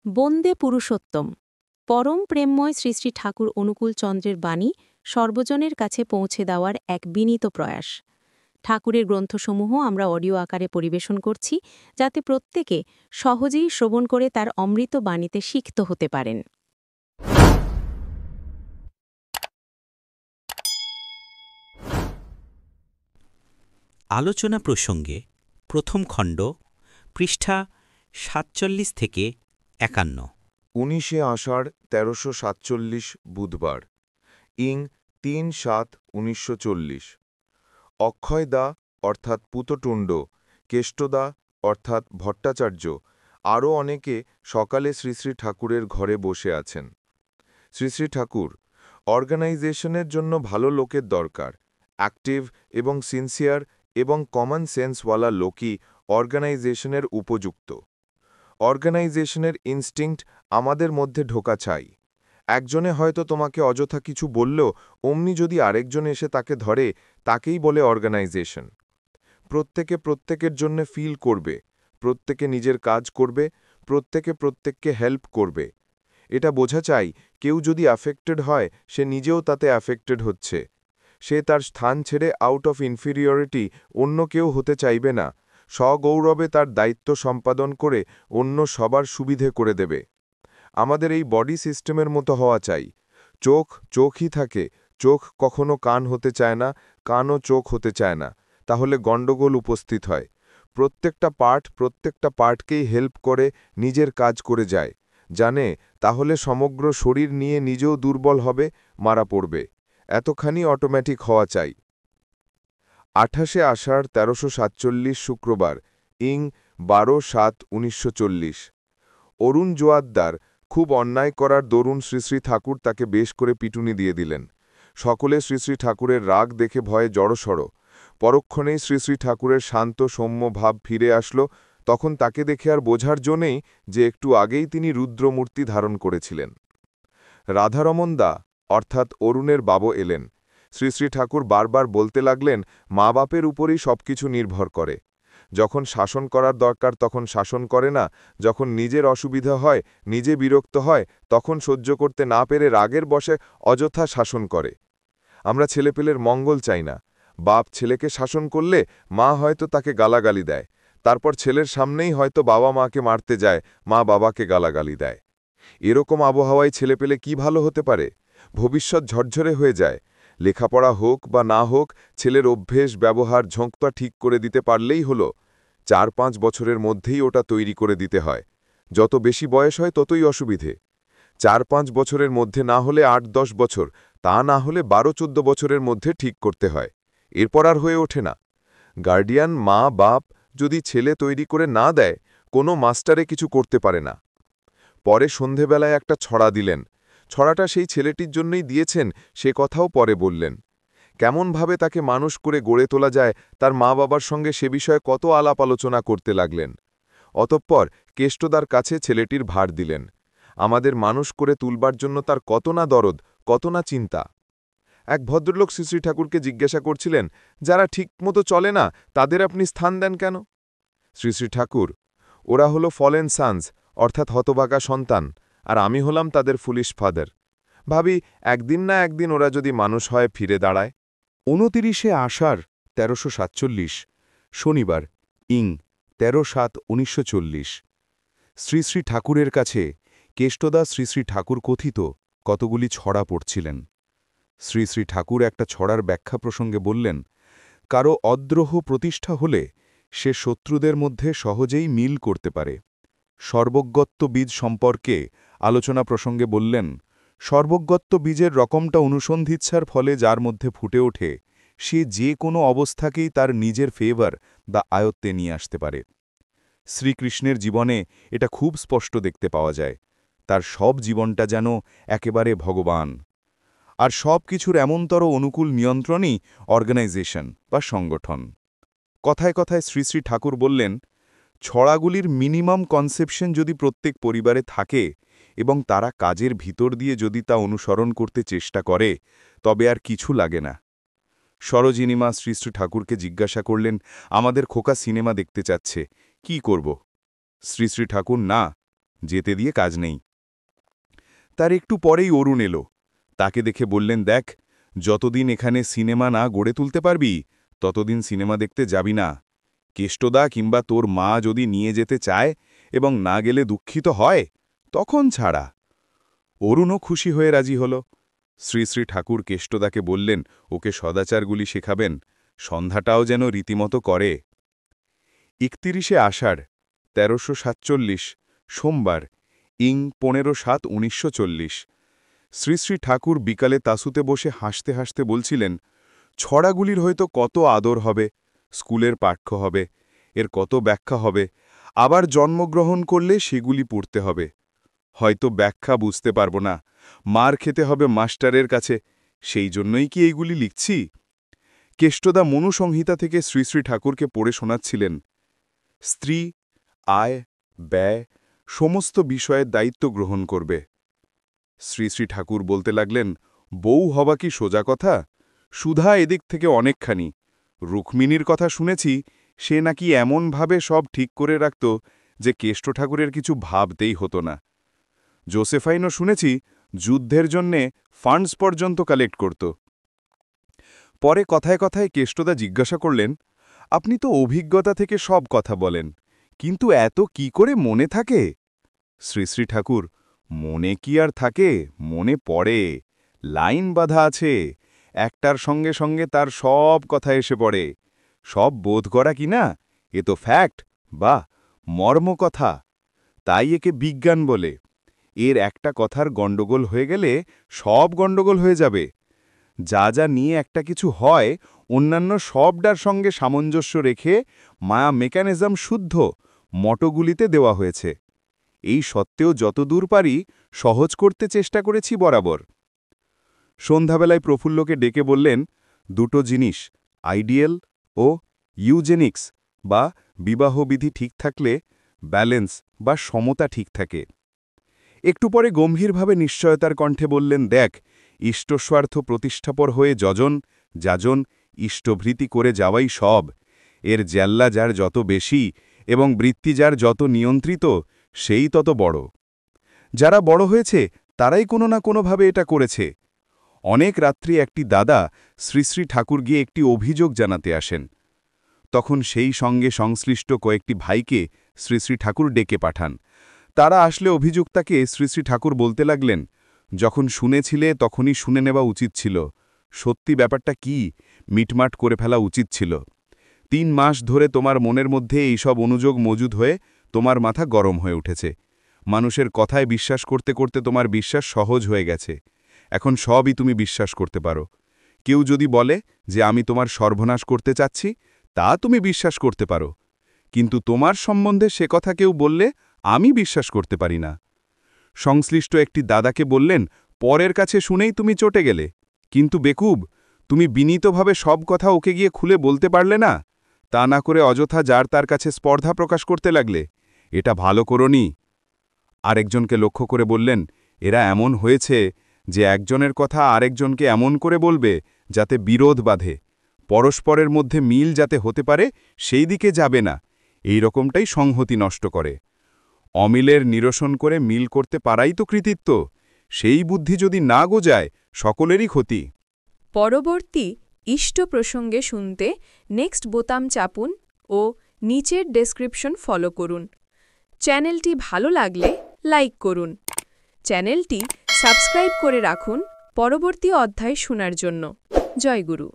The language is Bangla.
বন্দে পুরুষোত্তম পরম প্রেমময় শ্রী শ্রী ঠাকুর অনুকূল চন্দ্রের বাণী সর্বজনের কাছে পৌঁছে দেওয়ার এক বিনীত প্রয়াস। ঠাকুরের গ্রন্থসমূহ আমরা অডিও আকারে পরিবেশন করছি, যাতে প্রত্যেকে সহজেই শ্রবণ করে তার অমৃত বাণীতে সিক্ত হতে পারেন। আলোচনা প্রসঙ্গে প্রথম খণ্ড, পৃষ্ঠা ৪৭ থেকে ৫১। ১৯শে আষাঢ় ১৩৪৭ বুধবার, ইং ৩/৭/১৯৪০। অক্ষয়দা অর্থাৎ পুতটুণ্ড, কেষ্টদা অর্থাৎ ভট্টাচার্য, আরও অনেকে সকালে শ্রী শ্রী ঠাকুরের ঘরে বসে আছেন। শ্রী শ্রী ঠাকুর, অর্গানাইজেশনের জন্য ভালো লোকের দরকার। অ্যাক্টিভ এবং সিনসিয়ার এবং কমন সেন্সওয়ালা লোকই অর্গানাইজেশনের উপযুক্ত। অর্গানাইজেশনের ইনস্টিংক্ট আমাদের মধ্যে ঢোকা চাই। একজনে হয়তো তোমাকে অযথা কিছু বললেও অমনি যদি আরেকজন এসে তাকে ধরে, তাকেই বলে অর্গানাইজেশন। প্রত্যেকে প্রত্যেকের জন্য ফিল করবে, প্রত্যেকে নিজের কাজ করবে, প্রত্যেকে প্রত্যেককে হেল্প করবে। এটা বোঝা চাই, কেউ যদি অ্যাফেক্টেড হয়, সে নিজেও তাতে অ্যাফেক্টেড হচ্ছে। সে তার স্থান ছেড়ে আউট অফ ইনফিরিয়রিটি অন্য কেউ হতে চাইবে না, সগৌরবে তার দায়িত্ব সম্পাদন করে অন্য সবার সুবিধে করে দেবে। আমাদের এই বডি সিস্টেমের মতো হওয়া চাই। চোখ চোখই থাকে, চোখ কখনো কান হতে চায় না, কানও চোখ হতে চায় না, তাহলে গণ্ডগোল উপস্থিত হয়। প্রত্যেকটা প্রত্যেকটা পার্টকেই হেল্প করে, নিজের কাজ করে যায়, জানে, তাহলে সমগ্র শরীর নিয়ে নিজেও দুর্বল হবে, মারা পড়বে। এতখানি অটোমেটিক হওয়া চাই। ২৮শে আষাঢ় ১৩৪৭ শুক্রবার, ইং ১২/৭/১৯৪০। অরুণ জোয়াদ্দার খুব অন্যায় করার দরুন শ্রী শ্রী ঠাকুর তাকে বেশ করে পিটুনি দিয়ে দিলেন। সকলে শ্রী শ্রী ঠাকুরের রাগ দেখে ভয়ে জড়সড়। পরক্ষণেই শ্রী শ্রী ঠাকুরের শান্ত সৌম্য ভাব ফিরে আসলো। তখন তাকে দেখে আর বোঝার জো নেই যে একটু আগেই তিনি রুদ্রমূর্তি ধারণ করেছিলেন। রাধারমণ দা অর্থাৎ অরুণের বাবু এলেন। শ্রী শ্রী ঠাকুর বারবার বলতে লাগলেন, মা বাপের উপরই সবকিছু নির্ভর করে। যখন শাসন করার দরকার তখন শাসন করে না, যখন নিজের অসুবিধা হয়, নিজে বিরক্ত হয়, তখন সহ্য করতে না পেরে রাগের বশে অযথা শাসন করে। আমরা ছেলেপেলের মঙ্গল চাই না। বাপ ছেলেকে শাসন করলে মা হয়তো তাকে গালাগালি দেয়, তারপর ছেলের সামনেই হয়তো বাবা মাকে মারতে যায়, মা বাবাকে গালাগালি দেয়। এরকম আবহাওয়ায় ছেলেপেলে কি ভালো হতে পারে? ভবিষ্যৎ ঝরঝরে হয়ে যায়। লেখাপড়া হোক বা না হোক, ছেলের অভ্যেস ব্যবহার ঝোঁকটা ঠিক করে দিতে পারলেই হলো। ৪-৫ বছরের মধ্যেই ওটা তৈরি করে দিতে হয়। যত বেশি বয়স হয় ততই অসুবিধে। ৪-৫ বছরের মধ্যে না হলে ৮-১০ বছর, তা না হলে ১২-১৪ বছরের মধ্যে ঠিক করতে হয়। এরপর আর হয়ে ওঠে না। গার্ডিয়ান মা বাপ যদি ছেলে তৈরি করে না দেয়, কোনো মাস্টারে কিছু করতে পারে না। পরে সন্ধেবেলায় একটা ছড়া দিলেন। ছড়াটা সেই ছেলেটির জন্যই দিয়েছেন, সে কথাও পরে বললেন। কেমনভাবে তাকে মানুষ করে গড়ে তোলা যায়, তার মা বাবার সঙ্গে সে বিষয়ে কত আলাপ আলোচনা করতে লাগলেন। অতঃপর কেষ্টদার কাছে ছেলেটির ভার দিলেন। আমাদের মানুষ করে তুলবার জন্য তার কত না দরদ, কত না চিন্তা। এক ভদ্রলোক শ্রী শ্রী ঠাকুরকে জিজ্ঞাসা করছিলেন, যারা ঠিকমতো চলে না তাদের আপনি স্থান দেন কেন? শ্রী শ্রী ঠাকুর, ওরা হলো ফলেন সানস, অর্থাৎ হতভাগা সন্তান, আর আমি হলাম তাদের ফুলিশ ফাদার। ভাবি, একদিন না একদিন ওরা যদি মানুষ হয়, ফিরে দাঁড়ায়। ২৯শে আষাঢ় ১৩৪৭ শনিবার, ইং ১৩/৭/১৯৪০। শ্রী শ্রী ঠাকুরের কাছে কেষ্টদা শ্রী শ্রী ঠাকুর কথিত কতগুলি ছড়া পড়ছিলেন। শ্রী শ্রী ঠাকুর একটা ছড়ার ব্যাখ্যা প্রসঙ্গে বললেন, কারো অদ্রোহ প্রতিষ্ঠা হলে সে শত্রুদের মধ্যে সহজেই মিল করতে পারে। সর্বজ্ঞত্ব বীজ সম্পর্কে আলোচনা প্রসঙ্গে বললেন, সর্বজ্ঞত্ব বীজের রকমটা অনুসন্ধিচ্ছার ফলে যার মধ্যে ফুটে ওঠে, সে যে কোনো অবস্থাকেই তার নিজের ফেভার বা আয়ত্তে নিয়ে আসতে পারে। শ্রীকৃষ্ণের জীবনে এটা খুব স্পষ্ট দেখতে পাওয়া যায়। তার সব জীবনটা যেন একেবারে ভগবান। আর সব কিছুর এমনতর অনুকূল নিয়ন্ত্রণই অর্গানাইজেশন বা সংগঠন। কথায় কথায় শ্রী শ্রী ঠাকুর বললেন, ছড়াগুলির মিনিমাম কনসেপশন যদি প্রত্যেক পরিবারে থাকে এবং তারা কাজের ভিতর দিয়ে যদি তা অনুসরণ করতে চেষ্টা করে, তবে আর কিছু লাগে না। সরোজিনীমা শ্রী শ্রী ঠাকুরকে জিজ্ঞাসা করলেন, আমাদের খোকা সিনেমা দেখতে চাচ্ছে, কি করব? শ্রী শ্রী ঠাকুর, না, যেতে দিয়ে কাজ নেই। তার একটু পরেই অরুণ এলো। তাকে দেখে বললেন, দেখ, যতদিন এখানে সিনেমা না গড়ে তুলতে পারবি ততদিন সিনেমা দেখতে যাবি না। কেষ্টদা কিংবা তোর মা যদি নিয়ে যেতে চায় এবং না গেলে দুঃখিত হয় তখন ছাড়া। অরুণও খুশি হয়ে রাজি হল। শ্রী শ্রী ঠাকুর কেষ্টদাকে বললেন ওকে সদাচারগুলি শেখাবেন, সন্ধ্যাটাও যেন রীতিমতো করে। 31শে আষাঢ় ১৩৪৭ সোমবার, ইং ১৫/৭/১৯৪০। শ্রী শ্রী ঠাকুর বিকালে তাসুতে বসে হাসতে হাসতে বলছিলেন, ছড়াগুলির হয়তো কত আদর হবে, স্কুলের পাঠ্য হবে, এর কত ব্যাখ্যা হবে, আবার জন্মগ্রহণ করলে সেগুলি পড়তে হবে। হয়তো ব্যাখ্যা বুঝতে পারব না, মার খেতে হবে মাস্টারের কাছে, সেই জন্যই কি এইগুলি লিখছি। কেষ্টদা মনুসংহিতা থেকে শ্রী শ্রী ঠাকুরকে পড়ে শোনাচ্ছিলেন। স্ত্রী, আয়, ব্যয় সমস্ত বিষয়ের দায়িত্ব গ্রহণ করবে। শ্রী শ্রী ঠাকুর বলতে লাগলেন, বউ হওয়া কি সোজা কথা? সুধা এদিক থেকে অনেকখানি। রুক্মিণীর কথা শুনেছি, সে নাকি এমনভাবে সব ঠিক করে রাখত যে কেষ্ট ঠাকুরের কিছু ভাবতেই হতো না। জোসেফাইনও শুনেছি যুদ্ধের জন্যে ফান্ডস পর্যন্ত কালেক্ট করত। পরে কথায় কথায় কেষ্টদা জিজ্ঞাসা করলেন, আপনি তো অভিজ্ঞতা থেকে সব কথা বলেন, কিন্তু এত কি করে মনে থাকে? শ্রী শ্রী ঠাকুর, মনে কি আর থাকে, মনে পড়ে, লাইন বাঁধা আছে, একটার সঙ্গে সঙ্গে তার সব কথা এসে পড়ে। সব বোধ করা কি না, এ তো ফ্যাক্ট বা মর্মকথা, তাই একে বিজ্ঞান বলে। এর একটা কথার গণ্ডগোল হয়ে গেলে সব গণ্ডগোল হয়ে যাবে। যা যা নিয়ে একটা কিছু হয় অন্যান্য সবটার সঙ্গে সামঞ্জস্য রেখে মায়া মেকানিজম শুদ্ধ মটোগুলিতে দেওয়া হয়েছে। এই সত্ত্বেও যত দূর পারি সহজ করতে চেষ্টা করেছি বরাবর। সন্ধ্যাবেলায় প্রফুল্লকে ডেকে বললেন, দুটো জিনিস, আইডিয়াল ও ইউজেনিক্স বা বিবাহবিধি ঠিক থাকলে ব্যালেন্স বা সমতা ঠিক থাকে। একটু পরে গম্ভীরভাবে নিশ্চয়তার কণ্ঠে বললেন, দেখ, ইষ্টস্বার্থ প্রতিষ্ঠাপর হয়ে যজন যাজন ইষ্টভৃতি করে যাওয়াই সব। এর জ্যাল্লা যার যত বেশি এবং বৃত্তি যার যত নিয়ন্ত্রিত সেই তত বড়। যারা বড় হয়েছে তারাই কোনো না কোনোভাবে এটা করেছে। অনেক রাত্রি একটি দাদা শ্রী শ্রী ঠাকুর গিয়ে একটি অভিযোগ জানাতে আসেন। তখন সেই সঙ্গে সংশ্লিষ্ট কয়েকটি ভাইকে শ্রী শ্রী ঠাকুর ডেকে পাঠান। তারা আসলে অভিযুক্তাকে শ্রী শ্রী ঠাকুর বলতে লাগলেন, যখন শুনেছিলে তখনই শুনে নেওয়া উচিত ছিল। সত্যি ব্যাপারটা কি মিটমাট করে ফেলা উচিত ছিল। 3 মাস ধরে তোমার মনের মধ্যে এইসব অনুযোগ মজুদ হয়ে তোমার মাথা গরম হয়ে উঠেছে। মানুষের কথায় বিশ্বাস করতে করতে তোমার বিশ্বাস সহজ হয়ে গেছে। এখন সবই তুমি বিশ্বাস করতে পারো। কেউ যদি বলে যে আমি তোমার সর্বনাশ করতে চাচ্ছি, তা তুমি বিশ্বাস করতে পারো, কিন্তু তোমার সম্বন্ধে সে কথা কেউ বললে আমি বিশ্বাস করতে পারি না। সংশ্লিষ্ট একটি দাদাকে বললেন, পরের কাছে শুনেই তুমি চটে গেলে, কিন্তু বেকুব, তুমি বিনীতভাবে সব কথা ওকে গিয়ে খুলে বলতে পারলে না। তা না করে অযথা যার তার কাছে স্পর্ধা প্রকাশ করতে লাগলে, এটা ভালো করোনি। আরেকজনকে লক্ষ্য করে বললেন, এরা এমন হয়েছে যে একজনের কথা আরেকজনকে এমন করে বলবে যাতে বিরোধ বাঁধে, পরস্পরের মধ্যে মিল যাতে হতে পারে সেই দিকে যাবে না। এই রকমটাই সংহতি নষ্ট করে। অমিলের নিরসন করে মিল করতে পারাই তো কৃতিত্ব। সেই বুদ্ধি যদি না গোজায় সকলেরই ক্ষতি। পরবর্তী ইষ্ট প্রসঙ্গে শুনতে নেক্সট বোতাম চাপুন ও নিচের ডেসক্রিপশন ফলো করুন। চ্যানেলটি ভালো লাগলে লাইক করুন। চ্যানেলটি সাবস্ক্রাইব করে রাখুন পরবর্তী অধ্যায় শোনার জন্য। জয় গুরু।